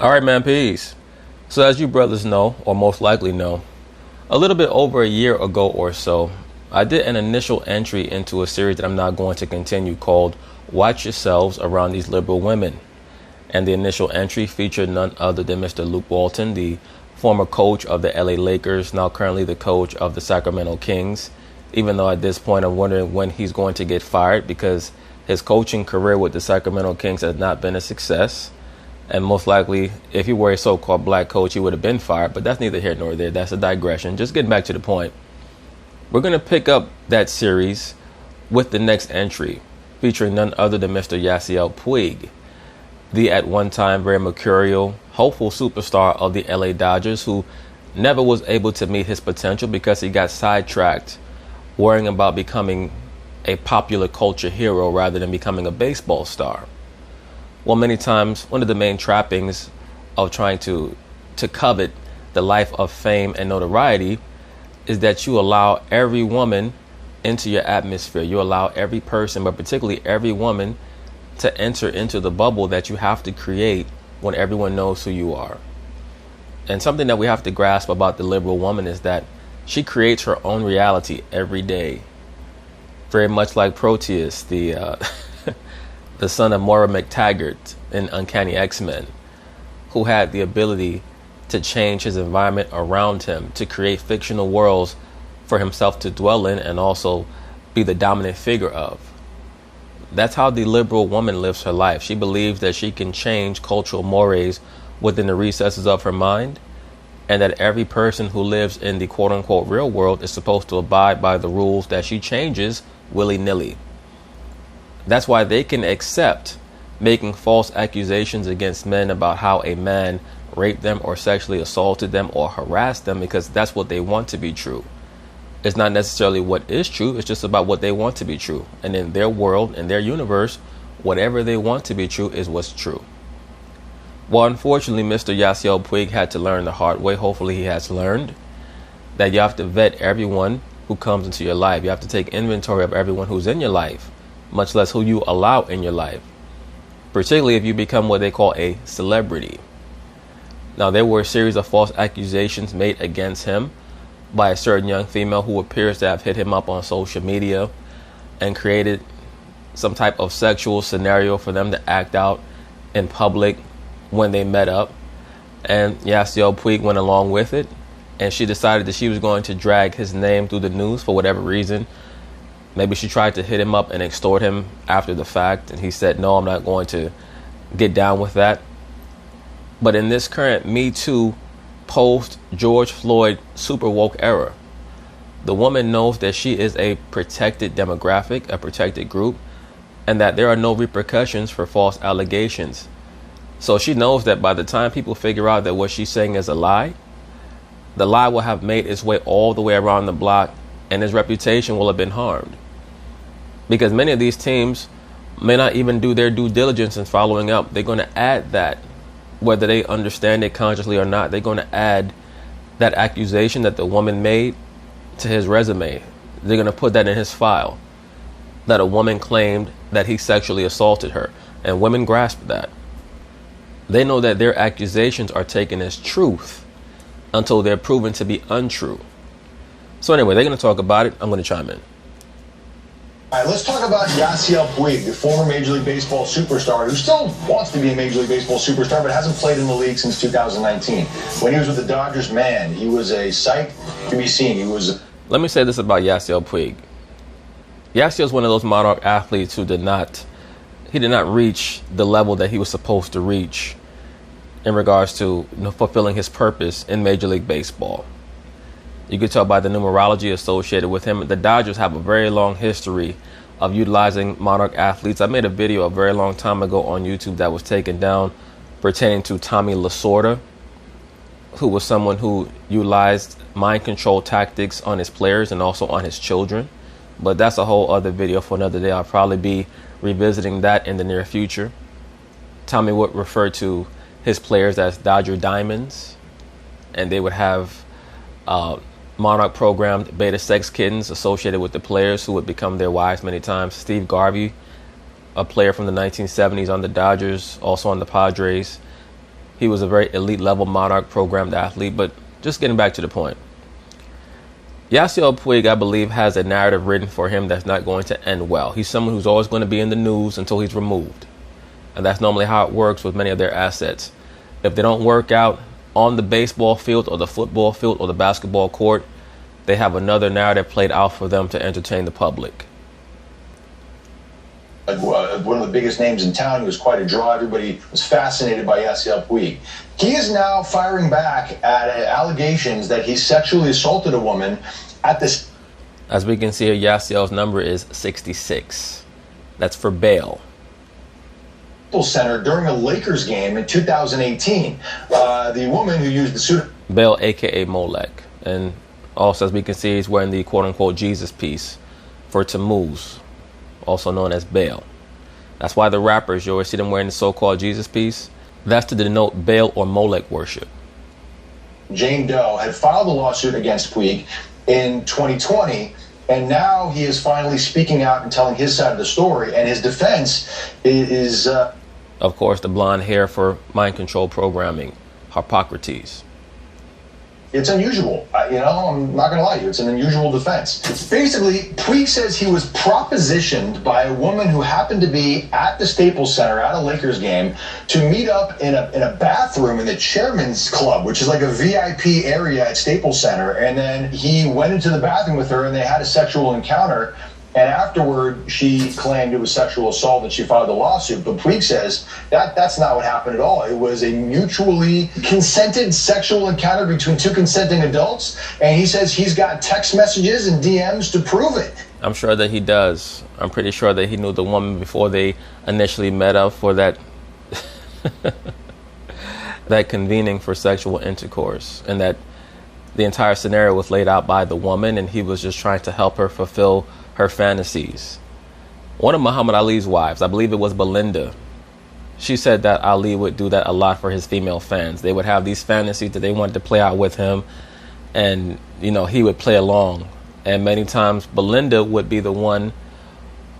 All right, man, peace. So, as you brothers know, or most likely know, a little bit over a year ago or so, I did an initial entry into a series that I'm not going to continue called Watch Yourselves Around These Liberal Women. And the initial entry featured none other than Mr. Luke Walton, the former coach of the LA Lakers, now currently the coach of the Sacramento Kings, even though at this point I'm wondering when he's going to get fired because his coaching career with the Sacramento Kings has not been a success. And most likely, if he were a so-called black coach, he would have been fired. But that's neither here nor there. That's a digression. Just getting back to the point. We're going to pick up that series with the next entry, featuring none other than Mr. Yasiel Puig, the at one time very mercurial, hopeful superstar of the LA Dodgers, who never was able to meet his potential because he got sidetracked worrying about becoming a popular culture hero rather than becoming a baseball star. Well, many times, one of the main trappings of trying to covet the life of fame and notoriety is that you allow every woman into your atmosphere. You allow every person, but particularly every woman, to enter into the bubble that you have to create when everyone knows who you are. And something that we have to grasp about the liberal woman is that she creates her own reality every day. Very much like Proteus, the son of Moira McTaggart in Uncanny X-Men, who had the ability to change his environment around him, to create fictional worlds for himself to dwell in and also be the dominant figure of. That's how the liberal woman lives her life. She believes that she can change cultural mores within the recesses of her mind, and that every person who lives in the quote-unquote real world is supposed to abide by the rules that she changes willy-nilly. That's why they can accept making false accusations against men about how a man raped them or sexually assaulted them or harassed them, because that's what they want to be true. It's not necessarily what is true, it's just about what they want to be true. And in their world, in their universe, whatever they want to be true is what's true. Well, unfortunately, Mr. Yasiel Puig had to learn the hard way. Hopefully he has learned that you have to vet everyone who comes into your life. You have to take inventory of everyone who's in your life, much less who you allow in your life, particularly if you become what they call a celebrity. Now, there were a series of false accusations made against him by a certain young female who appears to have hit him up on social media and created some type of sexual scenario for them to act out in public when they met up. And Yasiel Puig went along with it, and she decided that she was going to drag his name through the news for whatever reason. Maybe she tried to hit him up and extort him after the fact, and he said, no, I'm not going to get down with that. But in this current Me Too post George Floyd super woke era, the woman knows that she is a protected demographic, a protected group, and that there are no repercussions for false allegations. So she knows that by the time people figure out that what she's saying is a lie, the lie will have made its way all the way around the block, and his reputation will have been harmed. Because many of these teams may not even do their due diligence in following up. They're going to add that, whether they understand it consciously or not. They're going to add that accusation that the woman made to his resume. They're going to put that in his file, that a woman claimed that he sexually assaulted her. And women grasp that. They know that their accusations are taken as truth until they're proven to be untrue. So anyway, they're going to talk about it. I'm going to chime in. All right, let's talk about Yasiel Puig, the former Major League Baseball superstar who still wants to be a Major League Baseball superstar but hasn't played in the league since 2019. When he was with the Dodgers, man, he was a sight to be seen. Let me say this about Yasiel Puig. Yasiel is one of those monarch athletes who did not reach the level that he was supposed to reach in regards to fulfilling his purpose in Major League Baseball. You could tell by the numerology associated with him. The Dodgers have a very long history of utilizing monarch athletes. I made a video a very long time ago on YouTube that was taken down pertaining to Tommy Lasorda, who was someone who utilized mind control tactics on his players and also on his children. But that's a whole other video for another day. I'll probably be revisiting that in the near future. Tommy would refer to his players as Dodger Diamonds, and they would have monarch programmed beta sex kittens associated with the players who would become their wives many times. Steve Garvey, a player from the 1970s on the Dodgers, also on the Padres, He was a very elite level Monarch programmed athlete, but just getting back to the point. Yasiel Puig, I believe, has a narrative written for him that's not going to end well. He's someone who's always going to be in the news until he's removed. And that's normally how it works with many of their assets. If they don't work out on the baseball field or the football field or the basketball court, they have another narrative played out for them to entertain the public. One of the biggest names in town. He was quite a draw. Everybody was fascinated by Yasiel Puig. He is now firing back at allegations that he sexually assaulted a woman at this. As we can see here, Yasiel's number is 66. That's for bail. Center during a Lakers game in 2018. The woman who used the suit. Bail, aka Molek. And also, as we can see, he's wearing the quote-unquote Jesus piece for Tammuz, also known as Baal. That's why the rappers, you always see them wearing the so-called Jesus piece. That's to denote Baal or Molech worship. Jane Doe had filed a lawsuit against Puig in 2020, and now he is finally speaking out and telling his side of the story, and his defense is... of course, the blonde hair for mind control programming, Hippocrates. It's unusual. I'm not going to lie to you. It's an unusual defense. Basically, Puig says he was propositioned by a woman who happened to be at the Staples Center at a Lakers game to meet up in a bathroom in the Chairman's Club, which is like a VIP area at Staples Center. And then he went into the bathroom with her and they had a sexual encounter. And afterward, she claimed it was sexual assault and she filed a lawsuit. But Puig says that's not what happened at all. It was a mutually consented sexual encounter between two consenting adults. And he says he's got text messages and DMs to prove it. I'm sure that he does. I'm pretty sure that he knew the woman before they initially met up for that that convening for sexual intercourse. And that the entire scenario was laid out by the woman and he was just trying to help her fulfill her fantasies. One of Muhammad Ali's wives, I believe it was Belinda, she said that Ali would do that a lot for his female fans. They would have these fantasies that they wanted to play out with him, and he would play along. And many times Belinda would be the one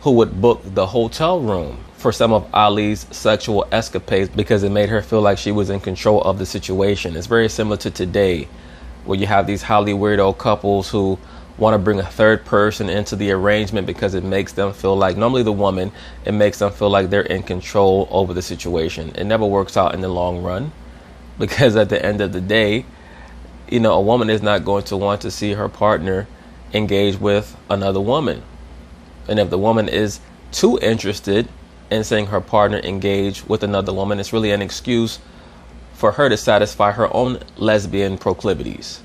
who would book the hotel room for some of Ali's sexual escapades because it made her feel like she was in control of the situation. It's very similar to today, where you have these highly weirdo couples who want to bring a third person into the arrangement because it makes them feel like, normally the woman, it makes them feel like they're in control over the situation. It never works out in the long run because at the end of the day, a woman is not going to want to see her partner engage with another woman. And if the woman is too interested in seeing her partner engage with another woman, it's really an excuse for her to satisfy her own lesbian proclivities.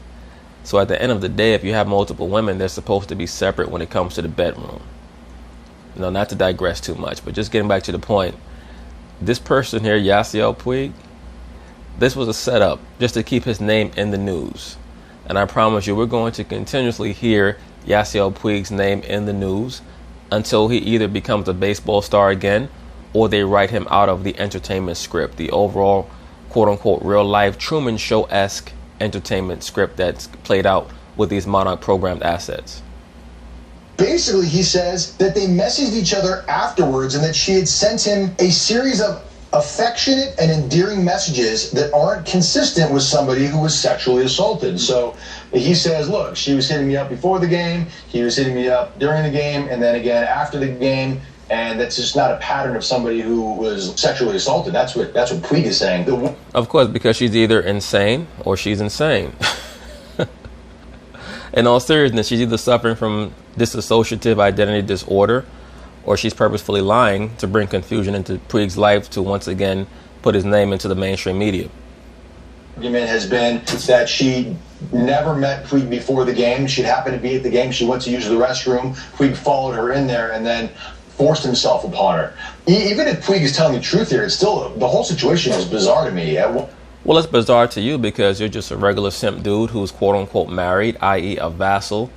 So at the end of the day, if you have multiple women, they're supposed to be separate when it comes to the bedroom. Not to digress too much, but just getting back to the point. This person here, Yasiel Puig, this was a setup just to keep his name in the news. And I promise you, we're going to continuously hear Yasiel Puig's name in the news until he either becomes a baseball star again or they write him out of the entertainment script, the overall quote-unquote real-life Truman Show-esque entertainment script that's played out with these Monarch programmed assets. Basically, he says that they messaged each other afterwards and that she had sent him a series of affectionate and endearing messages that aren't consistent with somebody who was sexually assaulted. So he says, look, she was hitting me up before the game, he was hitting me up during the game, and then again after the game. And that's just not a pattern of somebody who was sexually assaulted. That's what Puig is saying. Of course, because she's either insane or she's insane. In all seriousness, she's either suffering from dissociative identity disorder or she's purposefully lying to bring confusion into Puig's life to once again put his name into the mainstream media. The argument has been that she never met Puig before the game. She'd happened to be at the game. She went to use the restroom. Puig followed her in there and then forced himself upon her. Even if Puig is telling the truth here, it's still, the whole situation is bizarre to me. Well, it's bizarre to you because you're just a regular simp dude who's quote-unquote married, i.e. a vassal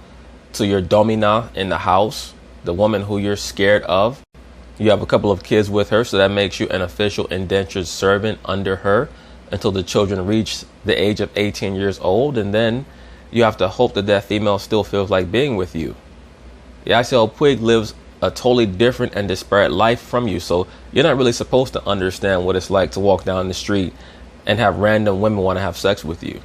to your domina in the house, the woman who you're scared of. You have a couple of kids with her, so that makes you an official indentured servant under her until the children reach the age of 18 years old, and then you have to hope that that female still feels like being with you. Yasiel Puig lives a totally different and disparate life from you, so you're not really supposed to understand what it's like to walk down the street and have random women want to have sex with you.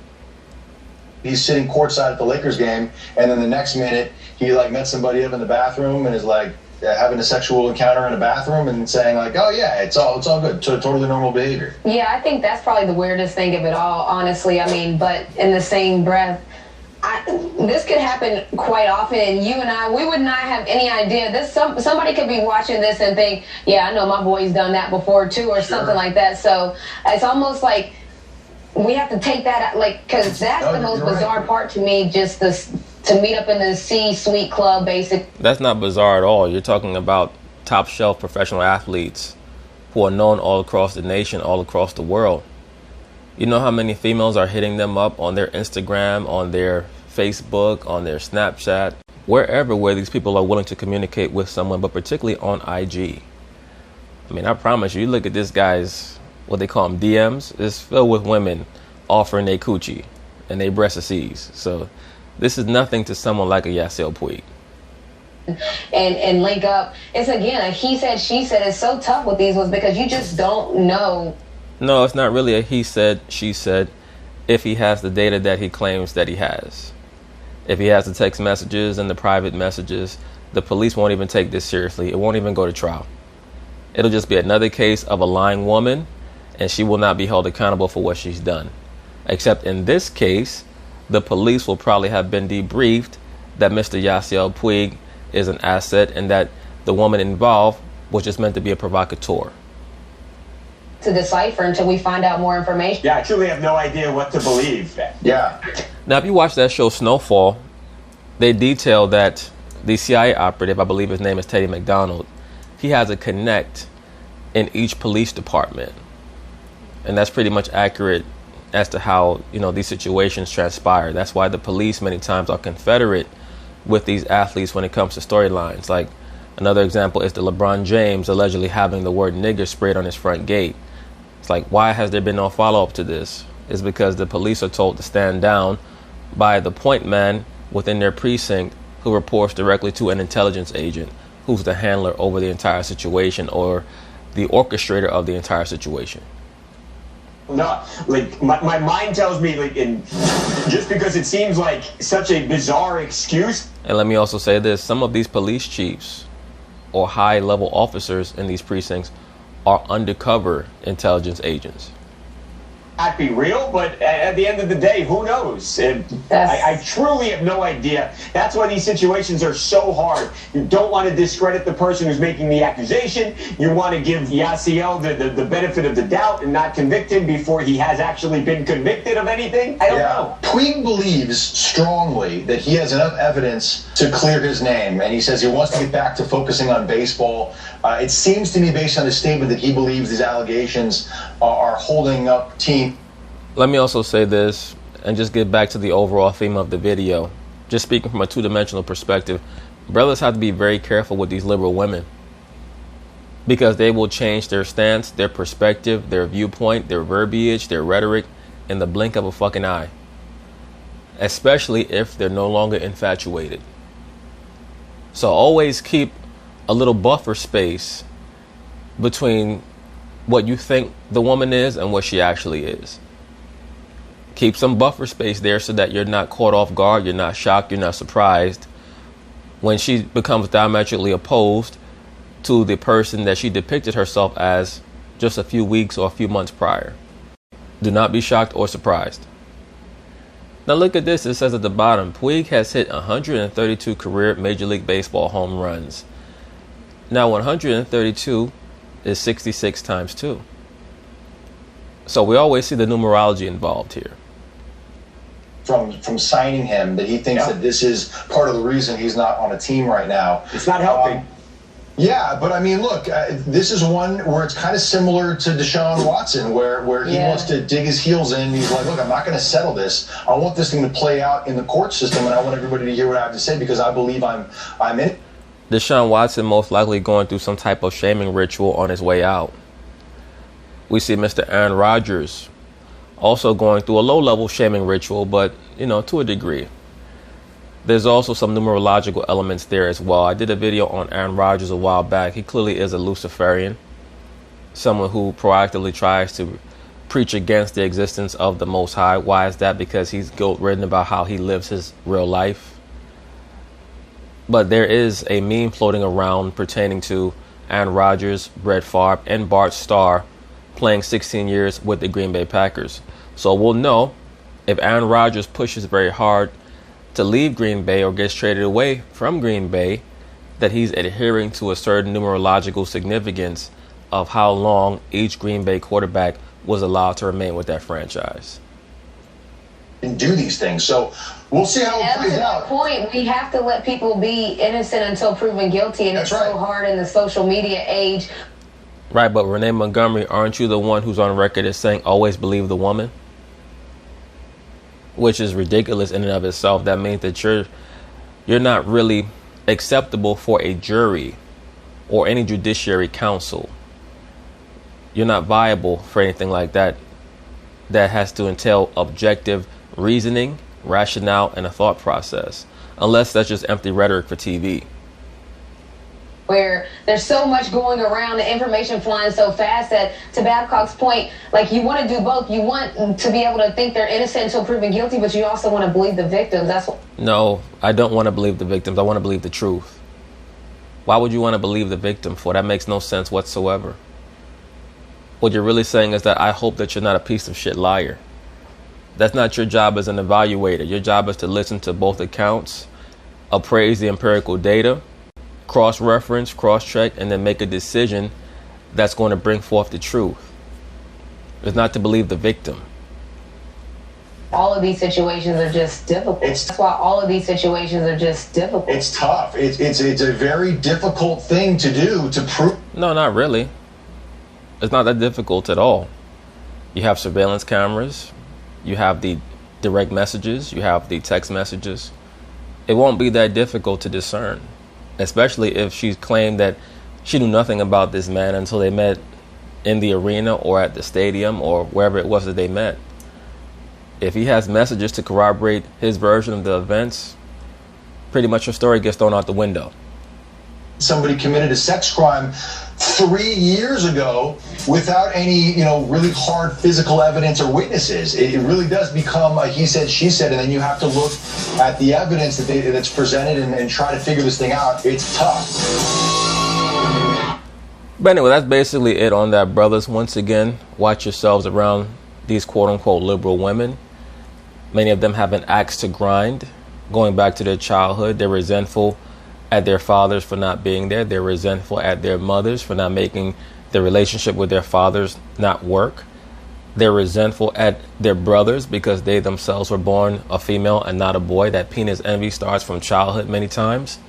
He's sitting courtside at the Lakers game, and then the next minute he like met somebody up in the bathroom and is like having a sexual encounter in a bathroom and saying like, "Oh yeah, it's all good, totally normal behavior." Yeah, I think that's probably the weirdest thing of it all, honestly. I mean, but in the same breath, this could happen quite often, and you and I, we would not have any idea. Somebody could be watching this and think, "Yeah, I know my boy's done that before too," or something like that. So it's almost like we have to take that, like, because that's the most bizarre part to me, just this, to meet up in the C-suite club, basic. That's not bizarre at all. You're talking about top shelf professional athletes who are known all across the nation, all across the world. You know how many females are hitting them up on their Instagram, on their Facebook, on their Snapchat, wherever where these people are willing to communicate with someone, but particularly on IG. I mean, I promise you, you look at this guy's, what they call them, DMs, it's filled with women offering their coochie and their breasts. So this is nothing to someone like a Yasiel Puig. And link up. It's again a he said, she said. It's so tough with these ones because you just don't know. No, it's not really a he said, she said, if he has the data that he claims that he has. If he has the text messages and the private messages, the police won't even take this seriously. It won't even go to trial. It'll just be another case of a lying woman, and she will not be held accountable for what she's done. Except in this case, the police will probably have been debriefed that Mr. Yasiel Puig is an asset and that the woman involved was just meant to be a provocateur. To decipher until we find out more information. Yeah, I truly have no idea what to believe. Yeah. Now, if you watch that show Snowfall, they detail that the CIA operative, I believe his name is Teddy McDonald, he has a connect in each police department. And that's pretty much accurate as to how, you know, these situations transpire. That's why the police many times are confederate with these athletes when it comes to storylines. Like, another example is the LeBron James allegedly having the word nigger sprayed on his front gate. It's like, why has there been no follow-up to this? It's because the police are told to stand down by the point man within their precinct who reports directly to an intelligence agent who's the handler over the entire situation or the orchestrator of the entire situation. No, like my mind tells me, like, just because it seems like such a bizarre excuse. And let me also say this, some of these police chiefs or high level officers in these precincts are undercover intelligence agents. Not be real, but at the end of the day, who knows? I truly have no idea. That's why these situations are so hard. You don't want to discredit the person who's making the accusation. You want to give Yasiel the benefit of the doubt and not convict him before he has actually been convicted of anything. I don't know. Puig believes strongly that he has enough evidence to clear his name, and he says he wants to get back to focusing on baseball. It seems to me, based on his statement, that he believes these allegations are holding up team. Let me also say this, and just get back to the overall theme of the video. Just speaking from a two-dimensional perspective, brothers have to be very careful with these liberal women because they will change their stance, their perspective, their viewpoint, their verbiage, their rhetoric in the blink of a fucking eye, especially if they're no longer infatuated. So always keep a little buffer space between what you think the woman is and what she actually is. Keep some buffer space there so that you're not caught off guard, you're not shocked, you're not surprised when she becomes diametrically opposed to the person that she depicted herself as just a few weeks or a few months prior. Do not be shocked or surprised. Now look at this, it says at the bottom, Puig has hit 132 career Major League Baseball home runs. Now 132 is 66 times 2. So we always see the numerology involved here. From signing him, that he thinks that this is part of the reason he's not on a team right now. It's not helping. Yeah, but I mean, look, this is one where it's kind of similar to Deshaun Watson, where he wants to dig his heels in. He's like, look, I'm not going to settle this. I want this thing to play out in the court system, and I want everybody to hear what I have to say because I believe I'm in it. Deshaun Watson most likely going through some type of shaming ritual on his way out. We see Mr. Aaron Rodgers also going through a low-level shaming ritual, but, you know, to a degree. There's also some numerological elements there as well. I did a video on Aaron Rodgers a while back. He clearly is a Luciferian, someone who proactively tries to preach against the existence of the Most High. Why is that? Because he's guilt-ridden about how he lives his real life. But there is a meme floating around pertaining to Aaron Rodgers, Brett Favre, and Bart Starr playing 16 years with the Green Bay Packers. So we'll know if Aaron Rodgers pushes very hard to leave Green Bay or gets traded away from Green Bay, that he's adhering to a certain numerological significance of how long each Green Bay quarterback was allowed to remain with that franchise. And do these things. So we'll see how it plays out. At that point, we have to let people be innocent until proven guilty, and That's it's right. so hard in the social media age. Right, but Renee Montgomery, aren't you the one who's on record as saying always believe the woman? Which is ridiculous in and of itself. That means that you're not really acceptable for a jury or any judiciary council. You're not viable for anything like that. That has to entail objective reasoning, rationale, and a thought process. Unless that's just empty rhetoric for TV. Where there's so much going around, the information flying so fast that, to Babcock's point, like, you want to do both. You want to be able to think they're innocent until proven guilty, but you also want to believe the victims. That's what. No, I don't want to believe the victims. I want to believe the truth. Why would you want to believe the victim for? That makes no sense whatsoever. What you're really saying is that I hope that you're not a piece of shit liar. That's not your job as an evaluator. Your job is to listen to both accounts, appraise the empirical data, cross-reference, cross-check, and then make a decision that's going to bring forth the truth. It's not to believe the victim. All of these situations are just difficult. That's why all of these situations are just difficult. It's tough. It's a very difficult thing to do to prove. No, not really. It's not that difficult at all. You have surveillance cameras. You have the direct messages. You have the text messages. It won't be that difficult to discern, especially if she's claimed that she knew nothing about this man until they met in the arena or at the stadium or wherever it was that they met. If he has messages to corroborate his version of the events, pretty much her story gets thrown out the window. Somebody committed a sex crime 3 years ago without any, really hard physical evidence or witnesses. It really does become a he said, she said, and then you have to look at the evidence that's presented and try to figure this thing out. It's tough. But anyway, that's basically it on that, brothers. Once again, watch yourselves around these quote-unquote liberal women. Many of them have an axe to grind, going back to their childhood. They're resentful at their fathers for not being there. They're resentful at their mothers for not making their relationship with their fathers not work. They're resentful at their brothers because they themselves were born a female and not a boy. That penis envy starts from childhood many times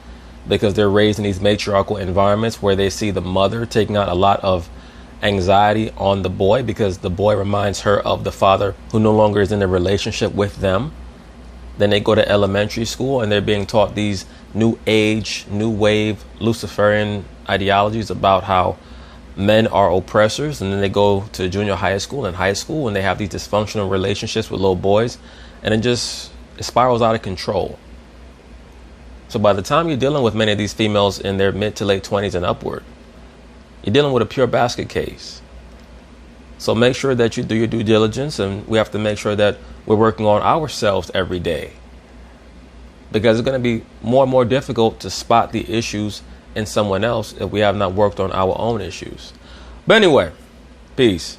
because they're raised in these matriarchal environments where they see the mother taking out a lot of anxiety on the boy because the boy reminds her of the father who no longer is in a relationship with them. Then they go to elementary school and they're being taught these new age, new wave, Luciferian ideologies about how men are oppressors. And then they go to junior high school and high school and they have these dysfunctional relationships with little boys. And it spirals out of control. So by the time you're dealing with many of these females in their mid to late 20s and upward, you're dealing with a pure basket case. So make sure that you do your due diligence, and we have to make sure that we're working on ourselves every day. Because it's going to be more and more difficult to spot the issues in someone else if we have not worked on our own issues. But anyway, peace.